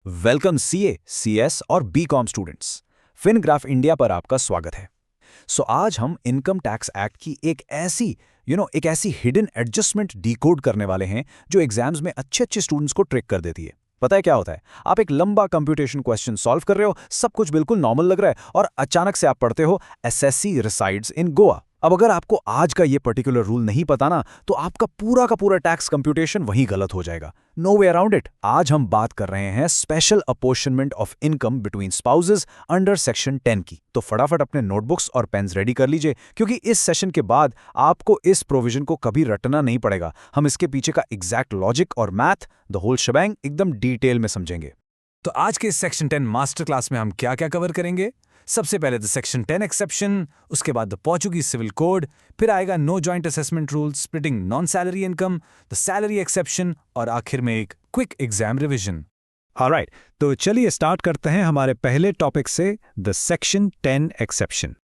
Welcome CA, CS और BCom students. फिनग्राफ India पर आपका स्वागत है। आज हम इनकम टैक्स एक्ट की एक ऐसी हिडन एडजस्टमेंट डिकोड करने वाले हैं जो एग्जाम्स में अच्छे स्टूडेंट्स को ट्रिक कर देती है। पता है क्या होता है? आप एक लंबा कंप्यूटेशन क्वेश्चन सॉल्व कर रहे हो, सब कुछ बिल्कुल नॉर्मल लग रहा है और अचानक से आप पढ़ते हो एसएससी रिसाइड्स इन गोवा। अब अगर आपको आज का ये पर्टिकुलर रूल नहीं पता ना, तो आपका पूरा का पूरा टैक्स कंप्यूटेशन वहीं गलत हो जाएगा। No way around it. आज हम बात कर रहे हैं special apportionment of income between spouses under section 10 की। तो फटाफट अपने नोटबुक्स और पेन्स रेडी कर लीजिए, क्योंकि इस सेशन के बाद आपको इस प्रोविजन को कभी रटना नहीं पड़ेगा। हम इसके पीछे का एग्जैक्ट लॉजिक और मैथ, द होल शबैंग, एकदम डिटेल में समझेंगे। तो आज के सेक्शन 10 मास्टर क्लास में हम क्या क्या कवर करेंगे? सबसे पहले द सेक्शन 10 एक्सेप्शन, उसके बाद द पोर्चुगीज सिविल कोड, फिर आएगा no joint assessment rule, splitting non salary income, the salary exception और आखिर में एक क्विक एग्जाम रिविजन। ऑलराइट, तो चलिए स्टार्ट करते हैं हमारे पहले टॉपिक से, द सेक्शन 10 एक्सेप्शन।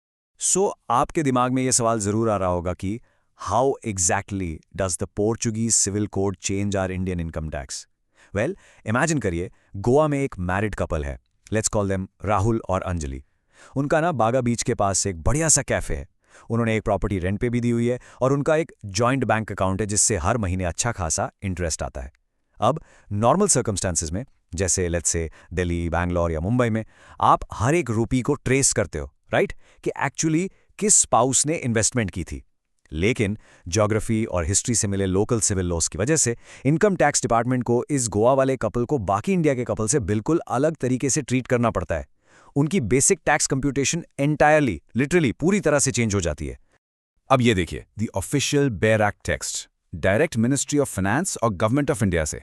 आपके दिमाग में ये सवाल जरूर आ रहा होगा कि how exactly does the Portuguese civil code change our Indian income tax? Well, imagine करिए गोवा में एक मैरिड कपल है। लेट्स कॉल देम राहुल और अंजलि। उनका ना बागा बीच के पास एक बढ़िया सा कैफे है। उन्होंने एक प्रॉपर्टी रेंट पे भी दी हुई है और उनका एक जॉइंट बैंक अकाउंट है जिससे हर महीने अच्छा खासा इंटरेस्ट आता है। अब नॉर्मल सर्कमस्टांसेस में, जैसे लेट्स से दिल्ली, बैंगलोर या मुंबई में, आप हर एक रुपी को ट्रेस करते हो, राइट, कि एक्चुअली किस स्पाउस ने इन्वेस्टमेंट की थी। लेकिन ज्योग्राफी और हिस्ट्री से मिले लोकल सिविल लॉस की वजह से इनकम टैक्स डिपार्टमेंट को इस गोवा वाले कपल को बाकी इंडिया के कपल से बिल्कुल अलग तरीके से ट्रीट करना पड़ता है। उनकी basic tax computation entirely, literally पूरी तरह से चेंज हो जाती है। अब ये देखिए, the official bare act text, direct ministry of finance और गवर्नमेंट ऑफ इंडिया से।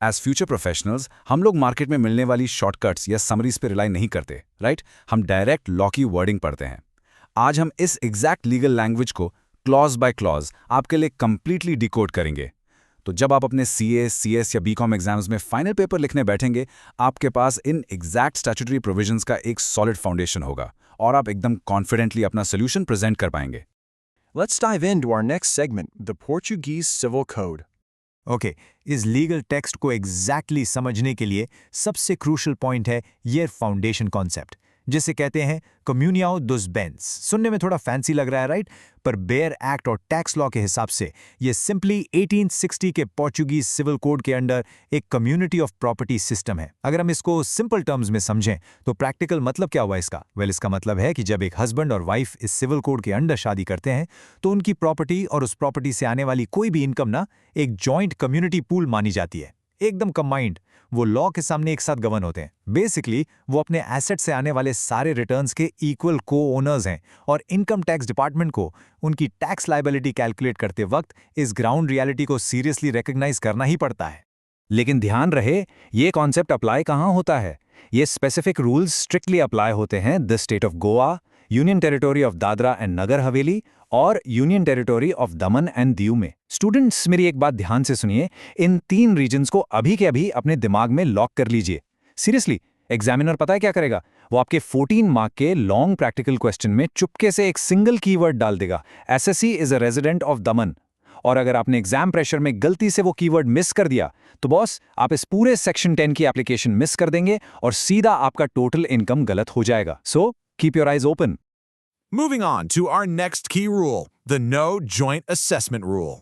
एज फ्यूचर प्रोफेशनल्स हम लोग मार्केट में मिलने वाली शॉर्टकट्स या समरीज पे रिलाई नहीं करते, राइट? हम डायरेक्ट लॉ की वर्डिंग पढ़ते हैं। आज हम इस एग्जैक्ट लीगल लैंग्वेज को क्लॉज बाय क्लॉज आपके लिए कंप्लीटली डिकोड करेंगे। तो जब आप अपने सीए, सीएस या बीकॉम एग्जाम्स में फाइनल पेपर लिखने बैठेंगे, आपके पास इन एग्जैक्ट स्टैट्यूटरी प्रोविजंस का एक सॉलिड फाउंडेशन होगा और आप एकदम कॉन्फिडेंटली अपना सोल्यूशन प्रेजेंट कर पाएंगे। Let's dive into our next segment, the Portuguese Civil Code. Okay, इस लीगल टेक्स्ट को एग्जैक्टली समझने के लिए सबसे क्रूशल पॉइंट है ये फाउंडेशन कॉन्सेप्ट, जिसे कहते हैं कम्युनियाओ दुस बेंस। सुनने में थोड़ा फैंसी लग रहा है, राइट? पर बेयर एक्ट और टैक्स लॉ के हिसाब से ये सिंपली 1860 के पोर्चुगीज सिविल कोड के अंडर एक कम्युनिटी ऑफ प्रॉपर्टी सिस्टम है। अगर हम इसको सिंपल टर्म्स में समझें तो प्रैक्टिकल मतलब क्या हुआ इसका? इसका मतलब है कि जब एक हस्बैंड और वाइफ इस सिविल कोड के अंडर शादी करते हैं तो उनकी प्रॉपर्टी और उस प्रॉपर्टी से आने वाली कोई भी इनकम ना एक जॉइंट कम्युनिटी पूल मानी जाती है, एकदम कंबाइंड। वो लॉ के सामने एक साथ गवर्न होते हैं। बेसिकली वो अपने एसेट से आने वाले सारे रिटर्न्स के इक्वल को ओनर्स हैं और इनकम टैक्स डिपार्टमेंट को उनकी टैक्स लायबिलिटी कैलकुलेट करते वक्त इस ग्राउंड रियलिटी को सीरियसली रिकॉग्नाइज करना ही पड़ता है। लेकिन ध्यान रहे, ये कॉन्सेप्ट अप्लाई कहाँ होता है? ये स्पेसिफिक रूल्स स्ट्रिक्टली अप्लाई होते हैं the state of Goa, union territory of Dadra and Nagar Haveli और union territory of Daman and Diu में। स्टूडेंट्स, मेरी एक बात ध्यान से सुनिए, इन 3 रीजन्स को अभी के अभी अपने दिमाग में लॉक कर लीजिए। सीरियसली, एग्जामिनर पता है क्या करेगा? वो आपके 14 मार्क के लॉन्ग प्रैक्टिकल क्वेश्चन में चुपके से एक सिंगल कीवर्ड डाल देगा, SSC is a resident of दमन। और अगर आपने एग्जाम प्रेशर में गलती से वो कीवर्ड मिस कर दिया तो बॉस, आप इस पूरे सेक्शन 10 की एप्लीकेशन मिस कर देंगे और सीधा आपका टोटल इनकम गलत हो जाएगा। So keep your eyes open. Moving on to our next key rule, the no joint assessment rule.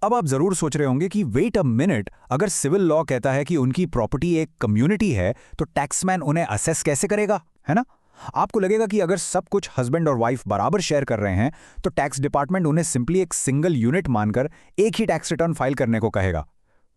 अब आप जरूर सोच रहे होंगे कि वेट अ मिनट, अगर सिविल लॉ कहता है कि उनकी प्रॉपर्टी एक कम्युनिटी है तो टैक्समैन उन्हें असेस कैसे करेगा, है ना? आपको लगेगा कि अगर सब कुछ हस्बैंड और वाइफ बराबर शेयर कर रहे हैं तो टैक्स डिपार्टमेंट उन्हें सिंपली एक सिंगल यूनिट मानकर एक ही टैक्स रिटर्न फाइल करने को कहेगा।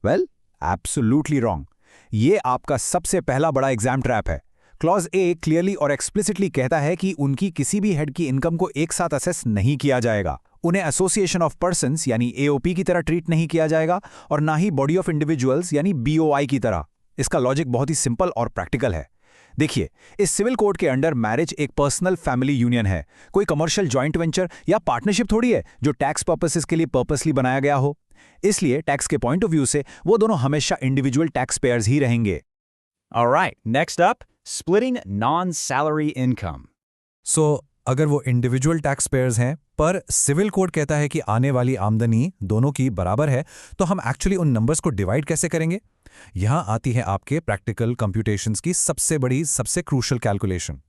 Absolutely wrong. ये आपका सबसे पहला बड़ा एग्जाम ट्रैप है। क्लॉज ए क्लियरली और एक्सप्लिसिटली कहता है कि उनकी किसी भी हेड की इनकम को एक साथ असेस नहीं किया जाएगा। उन्हें एसोसिएशन ऑफ पर्सन्स यानी एओपी की तरह ट्रीट नहीं किया जाएगा और ना ही बॉडी ऑफ इंडिविजुअल्स यानी बीओआई की तरह। इसका लॉजिक बहुत ही सिंपल और प्रैक्टिकल है। देखिए, इस सिविल कोड के अंडर मैरिज एक पर्सनल फैमिली यूनियन है, कोई कमर्शियल जॉइंट वेंचर या पार्टनरशिप थोड़ी है जो टैक्स पर्पसेस के लिए पर्पसली बनाया गया हो। इसलिए टैक्स के पॉइंट ऑफ व्यू से वो दोनों हमेशा इंडिविजुअल टैक्स पेयर्स ही रहेंगे। Alright, next up, splitting non-salary income. अगर वो इंडिविजुअल टैक्स पेयर्स हैं पर सिविल कोड कहता है कि आने वाली आमदनी दोनों की बराबर है, तो हम एक्चुअली उन नंबर्स को डिवाइड कैसे करेंगे? यहाँ आती है आपके प्रैक्टिकल कंप्यूटेशंस की सबसे बड़ी, सबसे क्रूशल कैलकुलेशन।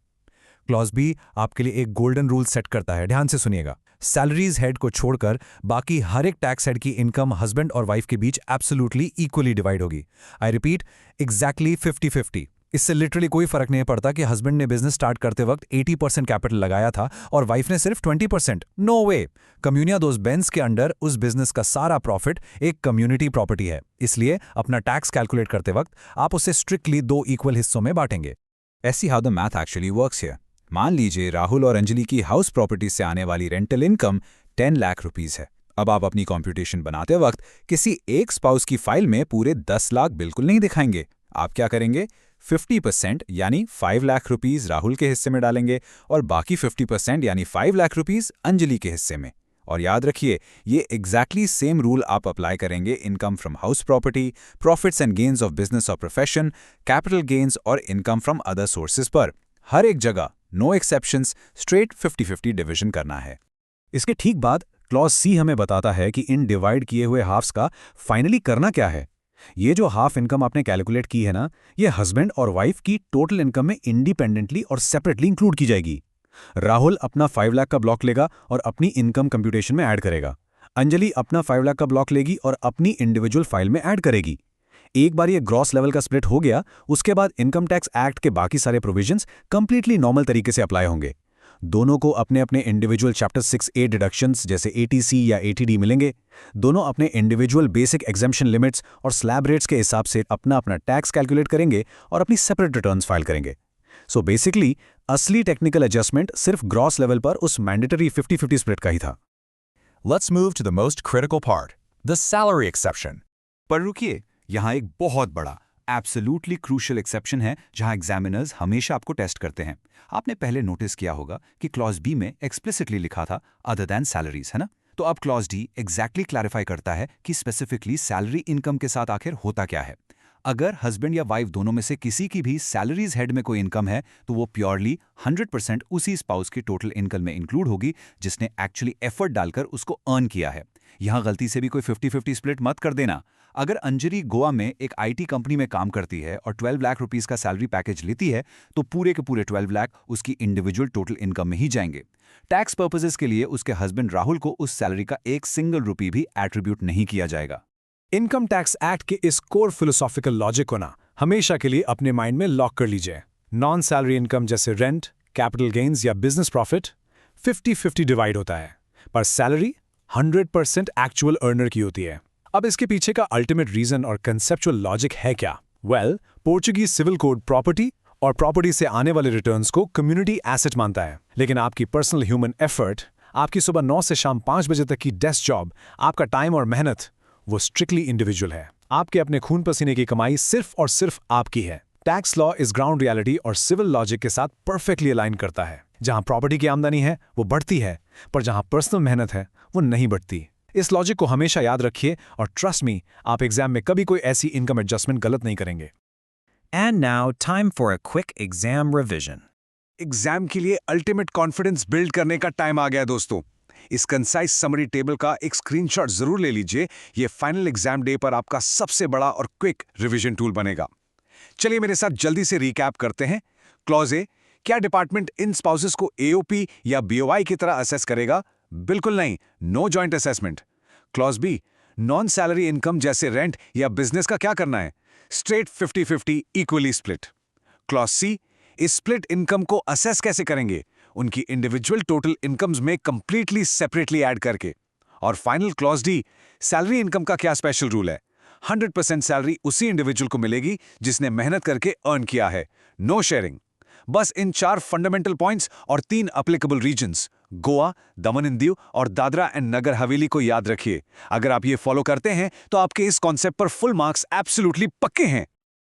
क्लॉज बी आपके लिए एक गोल्डन रूल सेट करता है, ध्यान से सुनिएगा। सैलरीज हेड को छोड़कर बाकी हर एक टैक्स हेड की इनकम हस्बैंड और वाइफ के बीच एब्सोल्युटली इक्वली डिवाइड होगी। I repeat, exactly 50-50। इससे लिटरली कोई फर्क नहीं पड़ता कि हस्बैंड ने बिजनेस स्टार्ट करते वक्त 80% कैपिटल लगाया था और वाइफ ने सिर्फ 20%। नो वे। कम्युनिया दोस बेंस के अंडर उस बिजनेस का सारा प्रॉफिट एक कम्युनिटी प्रॉपर्टी है, इसलिए अपना टैक्स कैलकुलेट करते वक्त आप उसे स्ट्रिक्टली 2 इक्वल हिस्सों में बांटेंगे। ऐसी how the math actually works here. मान लीजिए राहुल और अंजलि की हाउस प्रॉपर्टी से आने वाली रेंटल इनकम 10 लाख रुपीस है। अब आप अपनी कॉम्प्यूटेशन बनाते वक्त किसी एक स्पाउस की फाइल में पूरे 10 लाख बिल्कुल नहीं दिखाएंगे। आप क्या करेंगे? 50% यानी 5 लाख रुपीस राहुल के हिस्से में डालेंगे और बाकी 50% यानी 5 लाख रुपीस अंजलि के हिस्से में। और याद रखिए, ये एग्जैक्टली सेम रूल आप अप्लाई करेंगे income from house property, profits and gains of business और प्रोफेशन, कैपिटल गेन्स और इनकम फ्रॉम अदर सोर्सेज पर। हर एक जगह नो एक्सेप्शंस, स्ट्रेट 50-50 डिवीजन करना है। इसके ठीक बाद क्लॉज सी हमें बताता है कि इन डिवाइड किए हुए हाफ्स का फाइनली करना क्या है। ये जो हाफ इनकम आपने कैलकुलेट की है ना, ये हस्बैंड और वाइफ की टोटल इनकम में इंडिपेंडेंटली और सेपरेटली इंक्लूड की जाएगी। राहुल अपना 5 लाख का ब्लॉक लेगा और अपनी इनकम कंप्यूटेशन में ऐड करेगा। अंजलि अपना 5 लाख का ब्लॉक लेगी और अपनी इंडिविजुअल फाइल में ऐड करेगी। एक बार ये ग्रॉस लेवल का स्प्लिट हो गया, उसके बाद इनकम टैक्स एक्ट के बाकी सारे प्रोविजंस कंप्लीटली नॉर्मल तरीके से अप्लाई होंगे। दोनों को अपने अपने इंडिविजुअल चैप्टर 6A डिडक्शंस जैसे ATC या ATD मिलेंगे। दोनों अपने इंडिविजुअल बेसिक एग्जेम्पशन लिमिट्स और स्लैब रेट्स के हिसाब से अपना अपना टैक्स कैलकुलेट करेंगे और अपनी सेपरेट रिटर्न्स फाइल करेंगे। सो बेसिकली असली टेक्निकल एडजस्टमेंट सिर्फ ग्रॉस लेवल पर उस मैंडेटरी 50-50 स्प्लिट का ही था। Let's move to the most critical part, the salary exception. पर रुकिए, यहाँ एक बहुत बड़ा एब्सोल्युटली क्रूशियल एक्सेप्शन है जहां एग्जामिनर्स हमेशा आपको टेस्ट करते हैं। आपने पहले नोटिस किया होगा कि क्लॉज बी में एक्सप्लिसिटली लिखा था अदर दैन सैलरीज, है ना? तो अब क्लॉज डी एग्जैक्टली क्लैरिफाई करता है कि स्पेसिफिकली सैलरी इनकम के साथ आखिर होता क्या है। अगर हस्बैंड या वाइफ दोनों में से किसी की भी सैलरीज हेड में कोई इनकम है तो वो प्योरली 100% उसी स्पाउस की टोटल इनकम में इंक्लूड होगी जिसने एक्चुअली एफर्ट डालकर उसको अर्न किया है। यहां गलती से भी कोई 50-50 स्प्लिट मत कर देना। अगर अंजलि गोवा में एक IT कंपनी में काम करती है और 12 लाख रुपीस का सैलरी पैकेज लेती है तो पूरे के पूरे 12 लाख उसकी इंडिविजुअल टोटल इनकम में ही जाएंगे। टैक्स पर्पसेस के लिए उसके हस्बैंड राहुल को उस सैलरी का एक सिंगल रुपी भी एट्रीब्यूट नहीं किया जाएगा। इनकम टैक्स एक्ट के इस कोर फिलोसॉफिकल लॉजिक को ना हमेशा के लिए अपने माइंड में लॉक कर लीजिए। नॉन सैलरी इनकम जैसे रेंट, कैपिटल गेन्स या बिजनेस प्रॉफिट 50-50 डिवाइड होता है, पर सैलरी 100% एक्चुअल अर्नर की होती है। अब इसके पीछे का अल्टीमेट रीजन और कंसेप्चुअल लॉजिक है क्या? Well, Portuguese civil code property और प्रॉपर्टी से आने वाले रिटर्न्स को कम्युनिटी एसेट मानता है, लेकिन आपकी पर्सनल ह्यूमन एफर्ट, आपकी सुबह 9 से शाम 5 बजे तक की डेस्क जॉब, आपका टाइम और मेहनत, वो स्ट्रिक्टली इंडिविजुअल है। आपके अपने खून पसीने की कमाई सिर्फ और सिर्फ आपकी है। टैक्स लॉ इस ग्राउंड रियलिटी और सिविल लॉजिक के साथ परफेक्टली अलाइन करता है। जहां प्रॉपर्टी की आमदनी है वो बढ़ती है, पर जहां पर्सनल मेहनत है वो नहीं बढ़ती। इस लॉजिक को हमेशा याद रखिए और ट्रस्ट मी, आप एग्जाम में कभी कोई ऐसी इनकम एडजस्टमेंट गलत नहीं करेंगे। And now, time for a quick exam revision. Exam के लिए अल्टीमेट कॉन्फिडेंस बिल्ड करने का टाइम आ गया दोस्तों। इस कंसाइज समरी टेबल का एक स्क्रीनशॉट जरूर ले लीजिए, ये फाइनल एग्जाम डे पर आपका सबसे बड़ा और क्विक रिवीजन टूल बनेगा। चलिए मेरे साथ जल्दी से रिकैप करते हैं। क्लॉज ए, क्या डिपार्टमेंट इन स्पाउसेस को AOP या BOI की तरह असेस करेगा? बिल्कुल नहीं, no joint assessment. Clause B, non salary income जैसे रेंट या बिजनेस का क्या करना है? Straight 50-50 equally split. Clause C, इस स्प्लिट इनकम को असेस कैसे करेंगे? उनकी इंडिविजुअल टोटल इनकम्स में कंप्लीटली सेपरेटली ऐड करके। और final clause D, salary income का क्या स्पेशल रूल है? 100% सैलरी उसी इंडिविजुअल को मिलेगी जिसने मेहनत करके अर्न किया है, नो शेयरिंग। बस इन 4 फंडामेंटल पॉइंट्स और 3 applicable regions Goa, Daman and Diu और दादरा एंड नगर हवेली को याद रखिए। अगर आप ये फॉलो करते हैं तो आपके इस कॉन्सेप्ट पर फुल मार्क्स एब्सोल्युटली पक्के हैं।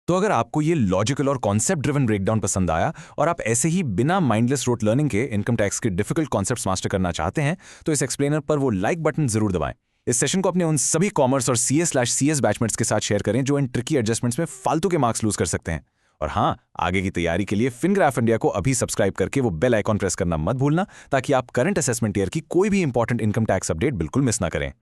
तो अगर आपको ये लॉजिकल और कॉन्सेप्ट ड्रिवन ब्रेकडाउन पसंद आया और आप ऐसे ही बिना माइंडलेस रोट लर्निंग के इनकम टैक्स के डिफिकल्ट कॉन्सेप्ट्स मास्टर करना चाहते हैं तो इस एक्सप्लेनर पर वो लाइक बटन जरूर दबाएं। इस सेशन को अपने उन सभी कॉमर्स और CS/CS बैचमेट्स के साथ शेयर करें जो इन ट्रिकी एडजस्टमेंट्स में फालतू के मार्क्स लूज कर सकते हैं। और हाँ, आगे की तैयारी के लिए फिनग्राफ इंडिया को अभी सब्सक्राइब करके वो बेल आइकॉन प्रेस करना मत भूलना ताकि आप करंट असेसमेंट ईयर की कोई भी इंपॉर्टेंट इनकम टैक्स अपडेट बिल्कुल मिस ना करें।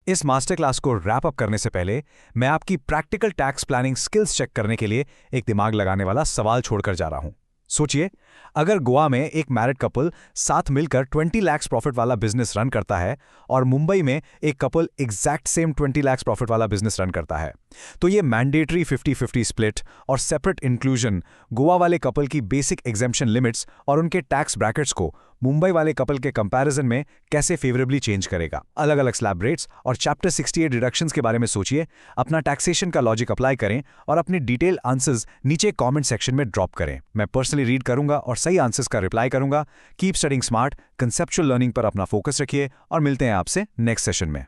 इस मास्टर क्लास को रैप अप करने से पहले मैं आपकी practical tax planning skills check करने के लिए एक दिमाग लगाने वाला सवाल छोड़कर जा रहा हूं। सोचिए, अगर गोवा में एक मैरिड कपल साथ मिलकर 20 लाख प्रॉफिट वाला बिजनेस रन करता है और मुंबई में एक couple exact same 20 lakh profit वाला बिजनेस रन करता है, तो ये मैंडेटरी 50-50 स्प्लिट और सेपरेट इंक्लूजन गोवा वाले कपल की बेसिक एग्जेम्पशन लिमिट्स और उनके टैक्स ब्रैकेट्स को मुंबई वाले कपल के कंपैरिजन में कैसे फेवरेबली चेंज करेगा। अलग अलग स्लैब रेट्स और चैप्टर 68 डिडक्शंस के बारे में सोचिए, अपना टैक्सेशन का लॉजिक अप्लाई करें और अपने डिटेल आंसर्स नीचे कमेंट सेक्शन में ड्रॉप करें। मैं पर्सनली रीड करूंगा और सही आंसर्स का रिप्लाई करूंगा। Keep studying smart, conceptual learning पर अपना फोकस रखिए और मिलते हैं आपसे नेक्स्ट सेशन में।